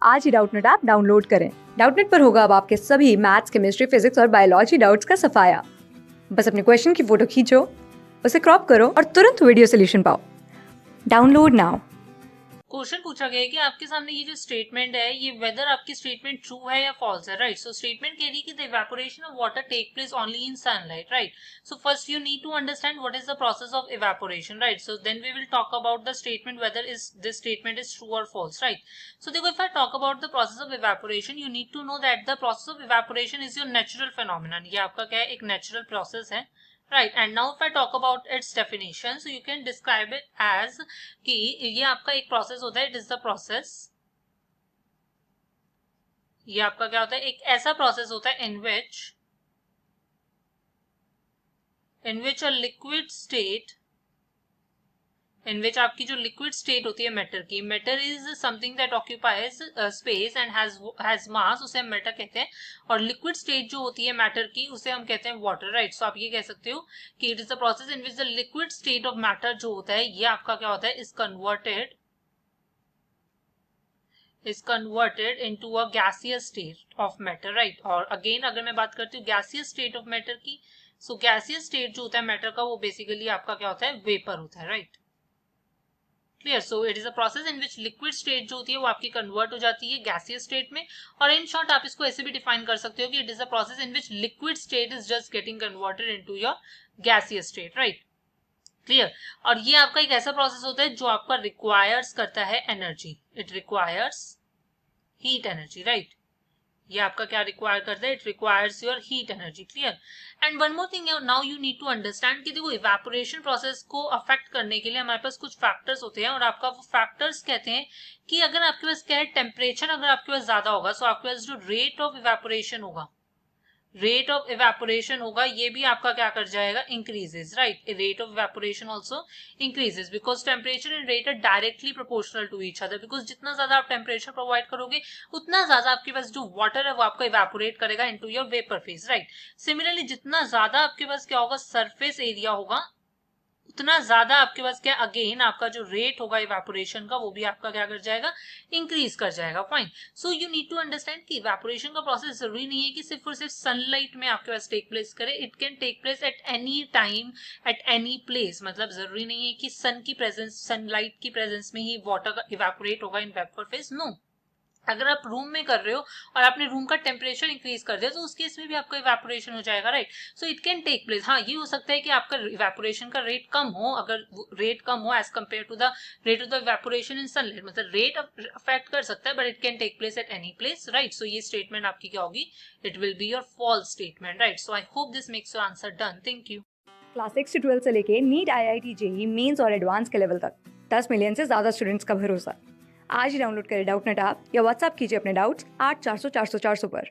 आज ही Doubtnut app download करें। Doubtnut पर होगा अब आपके सभी मैथ्स, केमिस्ट्री, फिजिक्स और बायोलॉजी डाउट्स का सफाया। बस अपने क्वेश्चन की फोटो खींचो, उसे क्रॉप करो और तुरंत वीडियो सोल्यूशन पाओ। Download now. क्वेश्चन पूछा गया है कि आपके सामने ये जो स्टेटमेंट है ये वेदर आपकी स्टेटमेंट ट्रू है या फॉल्स है, राइट। सो स्टेटमेंट कह रही है कि the evaporation of water take place only in sunlight, right. So first you need to understand what is the process of evaporation, right. So then we will talk about the statement whether is this statement is true और false, right. So देखो, if I talk about the process of evaporation, you need to know that the process of evaporation is your natural phenomenon. ये आपका क्या है, एक natural process है, right। And now if I talk about its definition, so you can describe it as कि ये आपका एक process होता है, it is the process, ये आपका क्या होता है, एक ऐसा process होता है in which a liquid state, in which आपकी जो liquid state होती है मैटर की, matter is something that occupies space and has मास, उसे हम मैटर कहते हैं। और लिक्विड स्टेट जो होती है मैटर की, उसे हम कहते हैं वाटर, राइट। सो आप ये कह सकते हो कि it is the process in which the liquid state of matter जो होता है, ये आपका क्या होता है, is converted into a gaseous state of matter, right। और अगेन अगर मैं बात करती हूँ gaseous state of matter की, सो gaseous state जो होता है मैटर का, वो बेसिकली आपका क्या होता है, वेपर होता है, right. Clear. So it is a process in which liquid state जो होती है वो आपकी कन्वर्ट हो जाती है गैसियस स्टेट में। और इन शॉर्ट आप इसको ऐसे भी डिफाइन कर सकते हो कि it is a process in which liquid state is just getting converted into your gaseous state, right. Clear. और ये आपका एक ऐसा प्रोसेस होता है जो आपका रिक्वायर्स करता है energy, it requires heat energy, right. ये आपका क्या रिक्वायर करता है, it requires your heat energy. Clear. And one more thing, now you need to understand कि देखो, इवेपोरेशन प्रोसेस को अफेक्ट करने के लिए हमारे पास कुछ फैक्टर्स होते हैं, और आपका वो फैक्टर्स कहते हैं कि अगर आपके पास क्या है, टेम्परेचर अगर आपके पास ज्यादा होगा, सो आपके पास जो रेट ऑफ इवेपोरेशन होगा, रेट ऑफ इवेपोरेशन होगा, ये भी आपका क्या कर जाएगा, increases, right. Rate of evaporation also increases because temperature and rate are directly proportional to each other. Because जितना ज्यादा आप टेम्परेचर प्रोवाइड करोगे, उतना ज्यादा आपके पास जो वाटर है वो आपका इवेपोरेट करेगा into your vapour phase, right. Similarly जितना ज्यादा आपके पास क्या होगा, सरफेस एरिया होगा, उतना ज्यादा आपके पास क्या, अगेन आपका जो रेट होगा इवेपोरेशन का, वो भी आपका क्या कर जाएगा, इंक्रीज कर जाएगा। Fine. So you need to understand कि इवेपोरेशन का प्रोसेस जरूरी नहीं है कि सिर्फ और सिर्फ सनलाइट में आपके पास टेक प्लेस करे, it can take place at any time, at any place. मतलब जरूरी नहीं है कि सन की प्रेजेंस, सनलाइट की प्रेजेंस में ही वाटर इवेपोरेट होगा इन वेपर फेज, नो। अगर आप रूम में कर रहे हो और आपने रूम का टेम्परेचर इंक्रीज कर दिया, तो उस केस में भी आपका इवेपोरेशन हो जाएगा, right. So it can take place. हाँ, ये हो सकता है कि आपका इवेपोरेशन का रेट कम हो, अगर रेट कम हो as compare to the rate of the evaporation in sunlight, मतलब रेट अफेक्ट कर सकता है, but it can take place at any place, right. So ये स्टेटमेंट आपकी क्या होगी, it will be your false statement, right. So I hope this makes your answer done. Thank you. Class 6 से 12 से लेके नीट, IIT, JEE मेंस और advance के level तक 10 मिलियन से ज्यादा स्टूडेंट्स का भरोसा। आज ही डाउनलोड करें डाउटनेट ऐप या व्हाट्सएप कीजिए अपने डाउट्स 8400 400 400 पर।